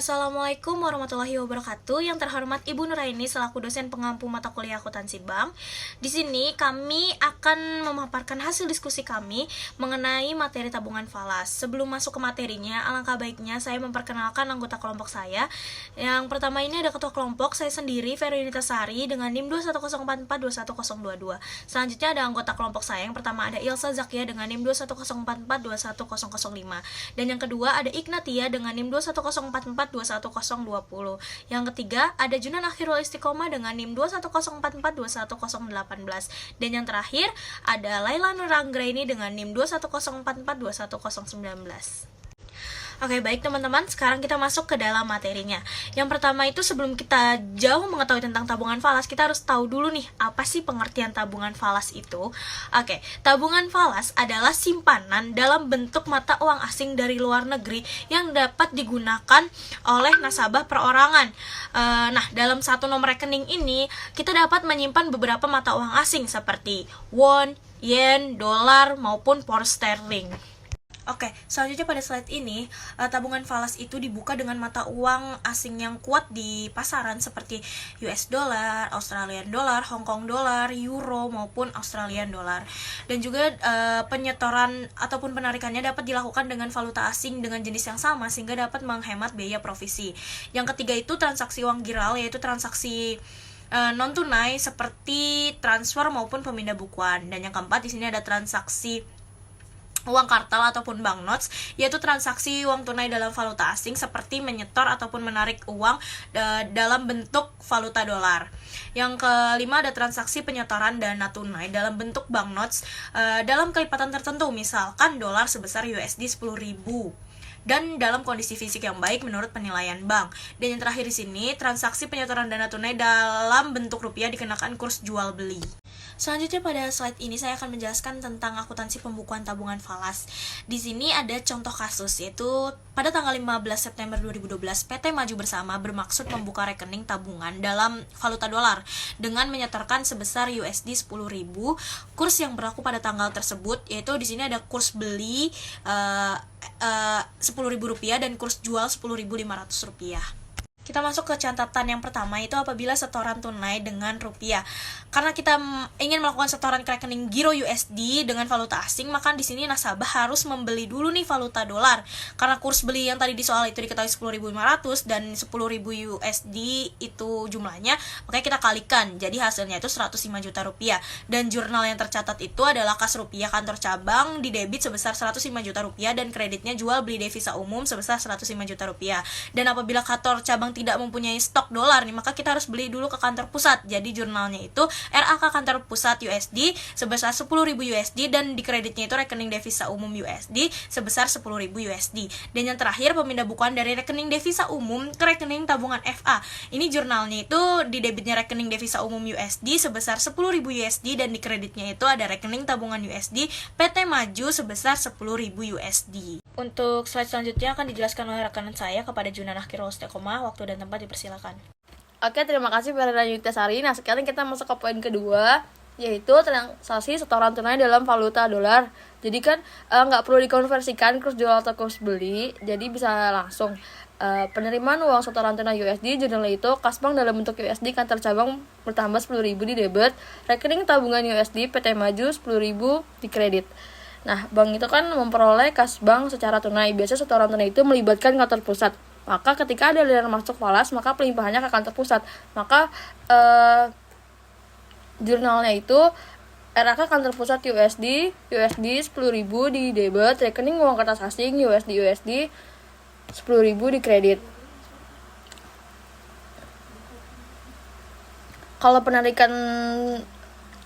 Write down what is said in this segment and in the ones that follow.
Assalamualaikum warahmatullahi wabarakatuh. Yang terhormat Ibu Nuraini selaku dosen pengampu mata kuliah akuntansi bank. Di sini kami akan memaparkan hasil diskusi kami mengenai materi tabungan falas. Sebelum masuk ke materinya, alangkah baiknya saya memperkenalkan anggota kelompok saya. Yang pertama ini ada ketua kelompok, saya sendiri Feruinita Sari dengan NIM 21044210022. Selanjutnya ada anggota kelompok saya. Yang pertama ada Ilsa Zakia dengan NIM 21044210005. Dan yang kedua ada Ignatia dengan NIM 21044 21020. Yang ketiga ada Junan Akhirul Istiqomah dengan NIM 21044 Dan yang terakhir ada Laila Nuranggraini dengan NIM 21044 Oke, baik teman-teman, sekarang kita masuk ke dalam materinya. Yang pertama itu sebelum kita jauh mengetahui tentang tabungan falas, kita harus tahu dulu nih, apa sih pengertian tabungan falas itu? Oke, tabungan falas adalah simpanan dalam bentuk mata uang asing dari luar negeri yang dapat digunakan oleh nasabah perorangan. Nah, dalam satu nomor rekening ini, kita dapat menyimpan beberapa mata uang asing seperti won, yen, dolar, maupun pound sterling. Oke, selanjutnya pada slide ini, tabungan falas itu dibuka dengan mata uang asing yang kuat di pasaran seperti US dollar, Australian dollar, Hong Kong dollar, euro maupun Australian dollar. Dan juga penyetoran ataupun penarikannya dapat dilakukan dengan valuta asing dengan jenis yang sama sehingga dapat menghemat biaya provisi. Yang ketiga itu transaksi uang giral, yaitu transaksi non tunai seperti transfer maupun pemindah bukuan. Dan yang keempat di sini ada transaksi uang kartal ataupun banknotes, yaitu transaksi uang tunai dalam valuta asing seperti menyetor ataupun menarik uang dalam bentuk valuta dolar. Yang kelima ada transaksi penyetoran dana tunai dalam bentuk banknotes dalam kelipatan tertentu, misalkan dolar sebesar USD 10.000 dan dalam kondisi fisik yang baik menurut penilaian bank. Dan yang terakhir di sini, transaksi penyetoran dana tunai dalam bentuk rupiah dikenakan kurs jual beli. Selanjutnya pada slide ini saya akan menjelaskan tentang akuntansi pembukuan tabungan falas. Di sini ada contoh kasus, yaitu pada tanggal 15 September 2012 PT Maju Bersama bermaksud membuka rekening tabungan dalam valuta dolar dengan menyetorkan sebesar USD 10.000. Kurs yang berlaku pada tanggal tersebut yaitu di sini ada kurs beli Rp10.000 dan kurs jual Rp10.500. Kita masuk ke catatan yang pertama, itu apabila setoran tunai dengan rupiah. Karena kita ingin melakukan setoran ke rekening giro USD dengan valuta asing, maka di sini nasabah harus membeli dulu nih valuta dolar. Karena kurs beli yang tadi di soal itu diketahui 10.500 dan 10.000 USD itu jumlahnya, makanya kita kalikan. Jadi hasilnya itu 105 juta rupiah. Dan jurnal yang tercatat itu adalah kas rupiah kantor cabang di debit sebesar 105 juta rupiah dan kreditnya jual beli devisa umum sebesar 105 juta rupiah. Dan apabila kantor cabang tidak mempunyai stok dolar nih, maka kita harus beli dulu ke kantor pusat. Jadi jurnalnya itu RAK kantor pusat USD sebesar 10.000 USD dan di kreditnya itu rekening devisa umum USD sebesar 10.000 USD. Dan yang terakhir pemindah bukuan dari rekening devisa umum ke rekening tabungan FA. Ini jurnalnya itu di debitnya rekening devisa umum USD sebesar 10.000 USD dan di kreditnya itu ada rekening tabungan USD PT Maju sebesar 10.000 USD. Untuk slide selanjutnya akan dijelaskan oleh rekanan saya kepada Junan Akhirul Istiqomah. Waktu dan tempat dipersilakan. Oke, terima kasih Feruinita Sari. Nah, sekarang kita masuk ke poin kedua, yaitu transaksi setoran tunai dalam valuta dolar. Jadi kan nggak perlu dikonversikan kurs jual atau kurs beli, jadi bisa langsung penerimaan uang setoran tunai USD jurnal itu kas bank dalam bentuk USD kantor cabang bertambah 10.000 di debit, rekening tabungan USD PT Maju 10.000 di kredit. Nah, bank itu kan memperoleh kas bank secara tunai. Biasanya setoran tunai itu melibatkan kantor pusat. Maka ketika ada aliran masuk falas, maka pelimpahannya ke kantor pusat. Maka jurnalnya itu RAK kantor pusat USD 10.000 di debit, rekening uang kertas asing USD 10.000 di kredit. Kalau penarikan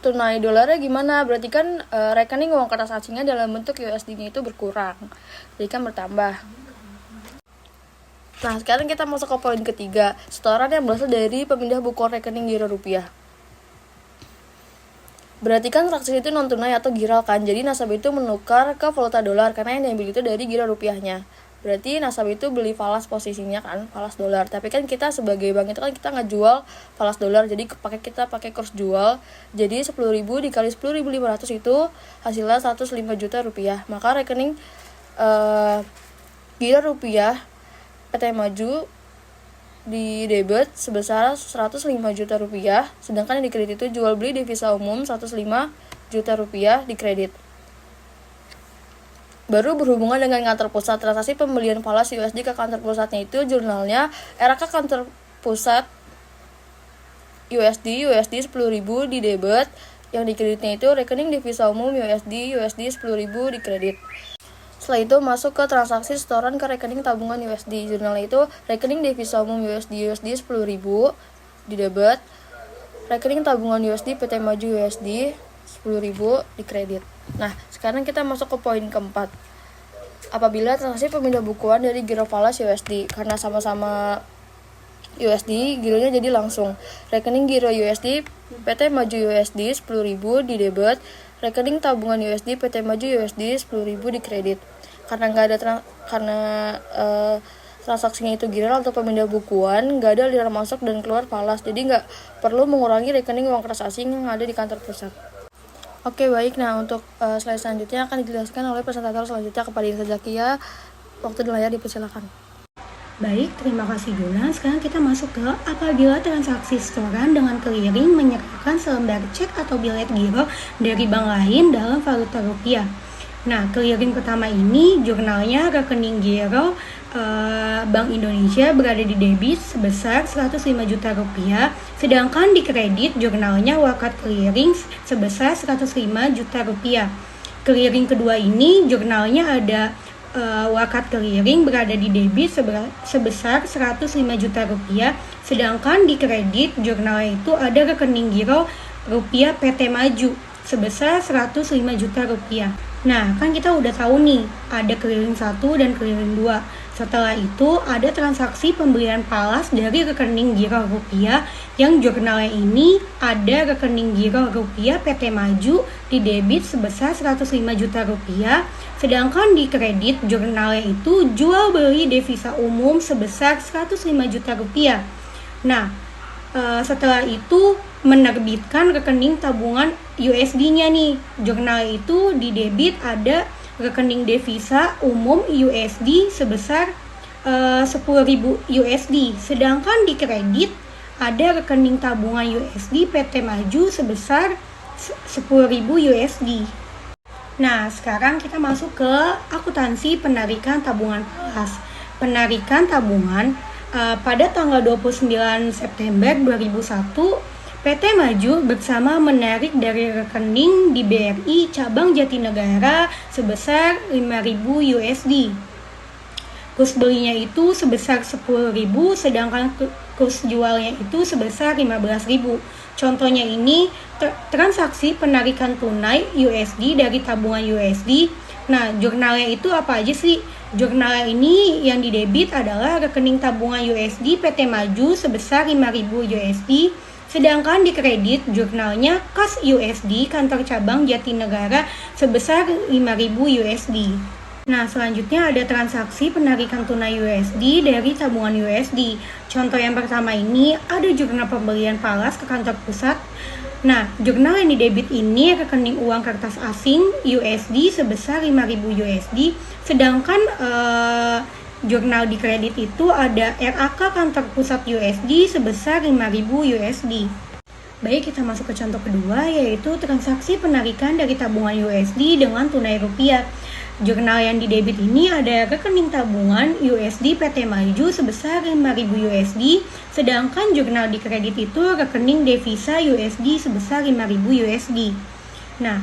tunai dolarnya gimana? Berarti kan rekening uang kertas asingnya dalam bentuk USD-nya itu berkurang, jadi kan bertambah. Nah, sekarang kita masuk ke poin ketiga, setoran yang berasal dari pemindah buku rekening giro rupiah. Berarti kan transaksi itu non tunai atau giral kan, jadi nasabah itu menukar ke valuta dolar karena yang diambil itu dari giro rupiahnya. Berarti nasabah itu beli falas posisinya kan, falas dolar. Tapi kan kita sebagai bank itu kan kita ngejual falas dolar, jadi kita pakai kurs jual. Jadi 10.000 dikali 10.500 itu hasilnya 105 juta rupiah. Maka rekening giro rupiah PT Maju di debit sebesar 105 juta rupiah, sedangkan yang di kredit itu jual beli devisa umum 105 juta rupiah di kredit. Baru berhubungan dengan kantor pusat, transaksi pembelian falas USD ke kantor pusatnya itu jurnalnya RK kantor pusat USD 10.000 di debit, yang di kreditnya itu rekening devisa umum USD 10.000 di kredit. Setelah itu masuk ke transaksi setoran ke rekening tabungan USD. Jurnalnya itu rekening devisa umum USD 10.000 di debit, rekening tabungan USD PT Maju USD 10.000 di kredit. Nah, sekarang kita masuk ke poin keempat. Apabila transaksi pemindah bukuan dari giro falas USD, karena sama-sama USD, gironya jadi langsung. Rekening giro USD PT Maju USD 10.000 di debit, rekening tabungan USD PT Maju USD 10.000 di kredit. Karena nggak ada transaksinya itu giro atau pemindah bukuan, nggak ada aliran masuk dan keluar falas, jadi nggak perlu mengurangi rekening uang keras asing yang ada di kantor pusat. Oke, baik. Nah, untuk slide selanjutnya akan dijelaskan oleh presentator selanjutnya kepada Insa Zakia. Waktu di layar dipersilakan. Baik, terima kasih Guna. Sekarang kita masuk ke apabila transaksi setoran dengan clearing menyerahkan selembar cek atau bilet giro dari bank lain dalam valuta rupiah. Nah, clearing pertama ini jurnalnya rekening giro Bank Indonesia berada di debit sebesar 105 juta rupiah, sedangkan di kredit jurnalnya wakat clearing sebesar 105 juta rupiah. Clearing kedua ini jurnalnya ada wakat clearing berada di debit sebesar 105 juta rupiah, sedangkan di kredit jurnalnya itu ada rekening giro rupiah PT Maju sebesar 105 juta rupiah. Nah, kan kita udah tahu nih, ada clearing 1 dan clearing 2. Setelah itu ada transaksi pembelian falas dari rekening giro rupiah yang jurnalnya ini ada rekening giro rupiah PT Maju di debit sebesar 105 juta rupiah, sedangkan di kredit jurnalnya itu jual beli devisa umum sebesar 105 juta rupiah. Nah, setelah itu menerbitkan rekening tabungan USD-nya nih. Jurnal itu di debit ada rekening devisa umum USD sebesar 10.000 USD, sedangkan di kredit ada rekening tabungan USD PT Maju sebesar 10.000 USD. Nah, sekarang kita masuk ke akuntansi penarikan tabungan falas. Penarikan tabungan pada tanggal 29 September 2001, PT Maju bersama menarik dari rekening di BRI cabang Jatinegara sebesar 5.000 USD. Kurs belinya itu sebesar 10.000, sedangkan kurs jualnya itu sebesar 15.000. Contohnya ini transaksi penarikan tunai USD dari tabungan USD. Nah, jurnalnya itu apa aja sih? Jurnalnya ini yang didebit adalah rekening tabungan USD PT Maju sebesar 5.000 USD, sedangkan di kredit jurnalnya kas USD kantor cabang Jatinegara sebesar 5.000 USD. Nah, selanjutnya ada transaksi penarikan tunai USD dari tabungan USD. Contoh yang pertama ini ada jurnal pembelian falas ke kantor pusat. Nah, jurnal yang didebit ini rekening uang kertas asing USD sebesar 5.000 USD, sedangkan jurnal di kredit itu ada RAK kantor pusat USD sebesar 5.000 USD. Baik, kita masuk ke contoh kedua, yaitu transaksi penarikan dari tabungan USD dengan tunai rupiah. Jurnal yang didebit ini ada rekening tabungan USD PT Maju sebesar 5.000 USD, sedangkan jurnal di kredit itu rekening devisa USD sebesar 5.000 USD. Nah,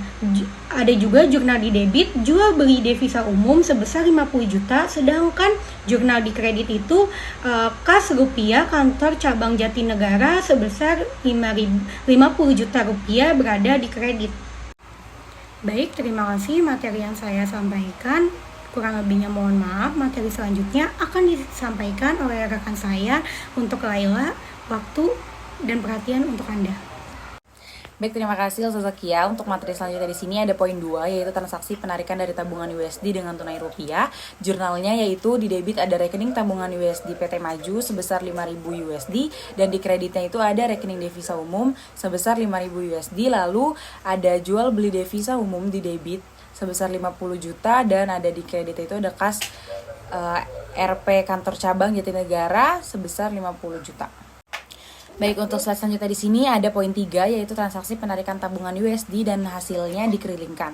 ada juga jurnal di debit jual beli devisa umum sebesar 50 juta, sedangkan jurnal di kredit itu kas rupiah kantor cabang Jatinegara sebesar 50 juta rupiah berada di kredit. Baik, terima kasih materi yang saya sampaikan. Kurang lebihnya mohon maaf. Materi selanjutnya akan disampaikan oleh rekan saya untuk Laila. Waktu dan perhatian untuk Anda. Baik, terima kasih Elsa Zakia. Untuk materi selanjutnya di sini ada poin 2, yaitu transaksi penarikan dari tabungan USD dengan tunai rupiah. Jurnalnya yaitu di debit ada rekening tabungan USD PT Maju sebesar 5.000 USD, dan di kreditnya itu ada rekening devisa umum sebesar 5.000 USD, lalu ada jual beli devisa umum di debit sebesar 50 juta, dan ada di kredit itu ada kas RP kantor cabang Jatinegara sebesar 50 juta. Baik, untuk slide selanjutnya di sini ada poin 3, yaitu transaksi penarikan tabungan USD dan hasilnya dikerilingkan.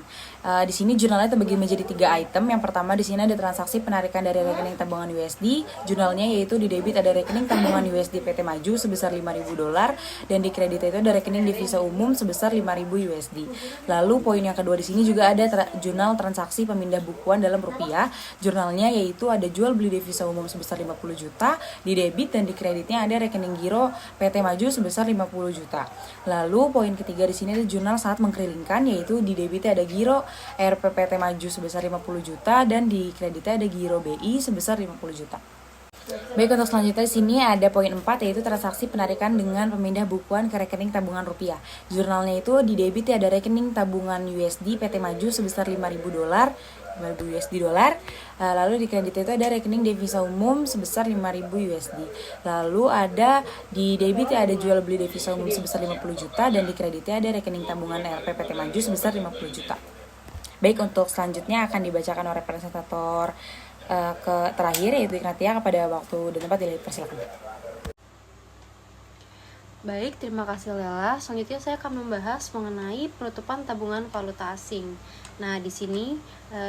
Di sini jurnalnya terbagi menjadi 3 item. Yang pertama di sini ada transaksi penarikan dari rekening tabungan USD. Jurnalnya yaitu di debit ada rekening tabungan USD PT Maju sebesar $5.000 dan di kredit itu ada rekening divisa umum sebesar $5.000 USD. Lalu poin yang kedua di sini juga ada jurnal transaksi pemindah bukuan dalam rupiah. Jurnalnya yaitu ada jual beli divisa umum sebesar 50 juta, di debit dan di kreditnya ada rekening giro PT Maju sebesar 50 juta. Lalu poin ketiga di sini ada jurnal saat mengkerilingkan, yaitu di debitnya ada giro RPPT Maju sebesar 50 juta dan di kreditnya ada giro BI sebesar 50 juta. Baik, untuk selanjutnya di sini ada poin 4, yaitu transaksi penarikan dengan pemindah bukuan ke rekening tabungan rupiah. Jurnalnya itu di debit ada rekening tabungan USD PT Maju sebesar $5.000 USD dolar. Lalu di kredit itu ada rekening devisa umum sebesar $5.000 USD. Lalu ada di debit ada jual beli devisa umum sebesar 50 juta dan di kreditnya ada rekening tabungan RPPT Maju sebesar 50 juta. Baik, untuk selanjutnya akan dibacakan oleh presentator ke terakhir, yaitu Ignatia. Kepada waktu dan tempat dipersilakan. Baik, terima kasih Lela. Selanjutnya saya akan membahas mengenai penutupan tabungan valuta asing. Nah, di sini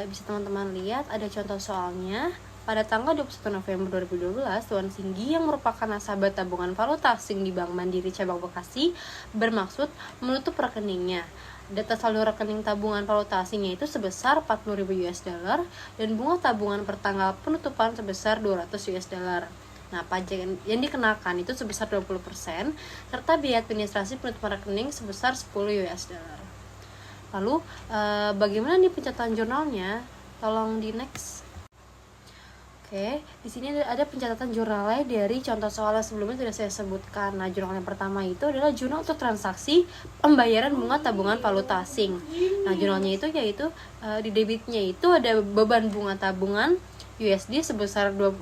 bisa teman-teman lihat ada contoh soalnya. Pada tanggal 21 November 2012, Tuan Singgi yang merupakan nasabah tabungan valuta asing di Bank Mandiri Cabang Bekasi bermaksud menutup rekeningnya. Data saldo rekening tabungan valuta asingnya itu sebesar $40.000 dan bunga tabungan per tanggal penutupan sebesar $200. Nah, pajak yang dikenakan itu sebesar 20% serta biaya administrasi penutupan rekening sebesar $10. Lalu, bagaimana nih pencatatan jurnalnya? Tolong di next. Oke, di sini ada pencatatan jurnalnya dari contoh soal yang sebelumnya sudah saya sebutkan. Nah, jurnal yang pertama itu adalah jurnal untuk transaksi pembayaran bunga tabungan valuta asing. Nah, jurnalnya itu yaitu di debitnya itu ada beban bunga tabungan USD sebesar $200.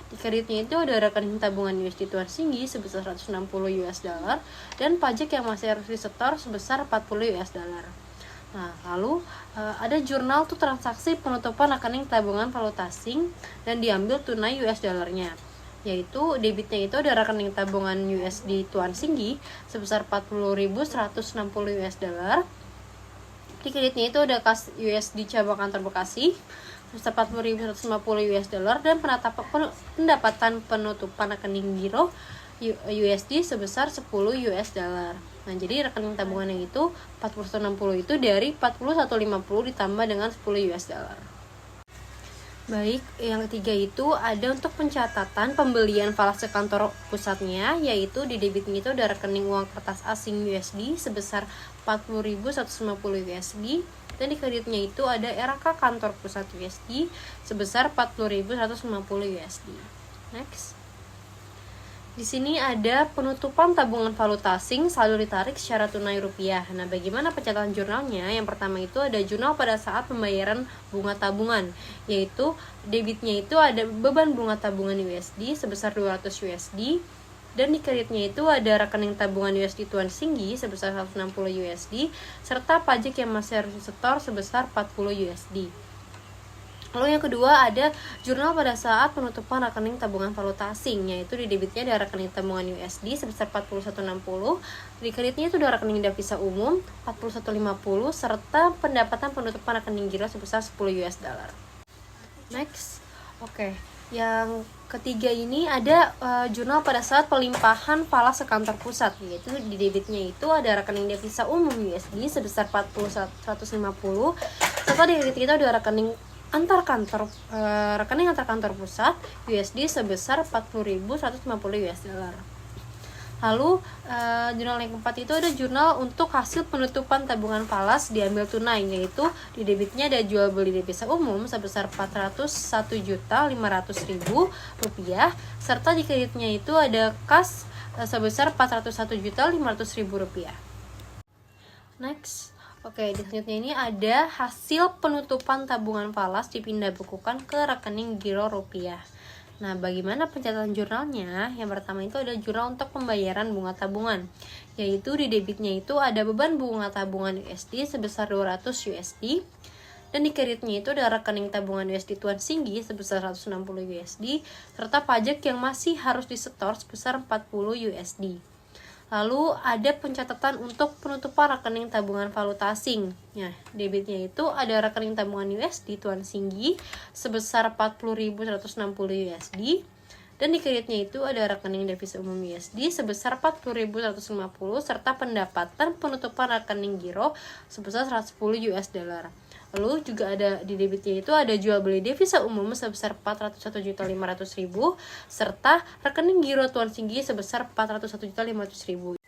Di kreditnya itu ada rekening tabungan USD Tuan Singgi sebesar $160 dan pajak yang masih harus disetor sebesar $40. Nah, lalu ada jurnal tuh transaksi penutupan rekening tabungan valuta asing dan diambil tunai US dollarnya, yaitu debitnya itu ada rekening tabungan USD Tuan Singgi sebesar $40.160. Di kreditnya itu ada kas USD cabang kantor Bekasi sebesar $40.150 dan pendapatan penutupan rekening giro USD sebesar $10. Nah, jadi rekening tabungan yang itu 4160 itu dari 4150 ditambah dengan $10. Baik, yang ketiga itu ada untuk pencatatan pembelian falas ke kantor pusatnya, yaitu di debitnya itu ada rekening uang kertas asing USD sebesar $40.150 USD dan di kreditnya itu ada RK kantor pusat USD sebesar $40.150 USD. Next. Di sini ada penutupan tabungan valuta asing saldo ditarik secara tunai rupiah. Nah, bagaimana pencatatan jurnalnya? Yang pertama itu ada jurnal pada saat pembayaran bunga tabungan, yaitu debitnya itu ada beban bunga tabungan USD sebesar $200 dan di kreditnya itu ada rekening tabungan USD Tuan Singgi sebesar $160 serta pajak yang masih harus disetor sebesar $40. Lalu yang kedua ada jurnal pada saat penutupan rekening tabungan valuta asing, yaitu di debitnya ada rekening tabungan USD sebesar $4160, di kreditnya itu ada rekening devisa umum $4150 serta pendapatan penutupan rekening giro sebesar $10. Next. Oke. Yang ketiga ini ada jurnal pada saat pelimpahan falas ke kantor pusat, yaitu di debitnya itu ada rekening devisa umum USD sebesar $4150 serta di kreditnya itu ada rekening rekening antar kantor pusat USD sebesar $40.150. Lalu jurnal yang keempat itu ada jurnal untuk hasil penutupan tabungan falas diambil tunai, yaitu di debitnya ada jual beli devisa umum sebesar $401.500.000 serta di kreditnya itu ada kas sebesar $401.500.000. Next. Oke, di selanjutnya ini ada hasil penutupan tabungan falas dipindah bukukan ke rekening giro rupiah. Nah, bagaimana pencatatan jurnalnya? Yang pertama itu ada jurnal untuk pembayaran bunga tabungan, yaitu di debitnya itu ada beban bunga tabungan USD sebesar $200 Dan di kreditnya itu ada rekening tabungan USD Tuan Singgi sebesar 160 USD, serta pajak yang masih harus disetor sebesar 40 USD. Lalu ada pencatatan untuk penutupan rekening tabungan valuta asing. Nah, debitnya itu ada rekening tabungan USD Tuan Singgi sebesar 40.160 USD. Dan di kreditnya itu ada rekening devisa umum USD sebesar 40.150 serta pendapatan penutupan rekening giro sebesar 110 US dollar. Lalu juga ada di debitnya itu ada jual beli devisa umum sebesar 401.500.000 serta rekening giro Tuan Singgi sebesar 401.500.000.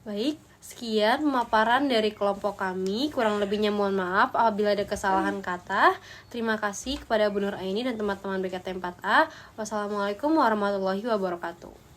Baik, sekian pemaparan dari kelompok kami. Kurang lebihnya mohon maaf apabila ada kesalahan kata. Terima kasih kepada Bu Nur Aini dan teman-teman BKT 4A. Wassalamualaikum warahmatullahi wabarakatuh.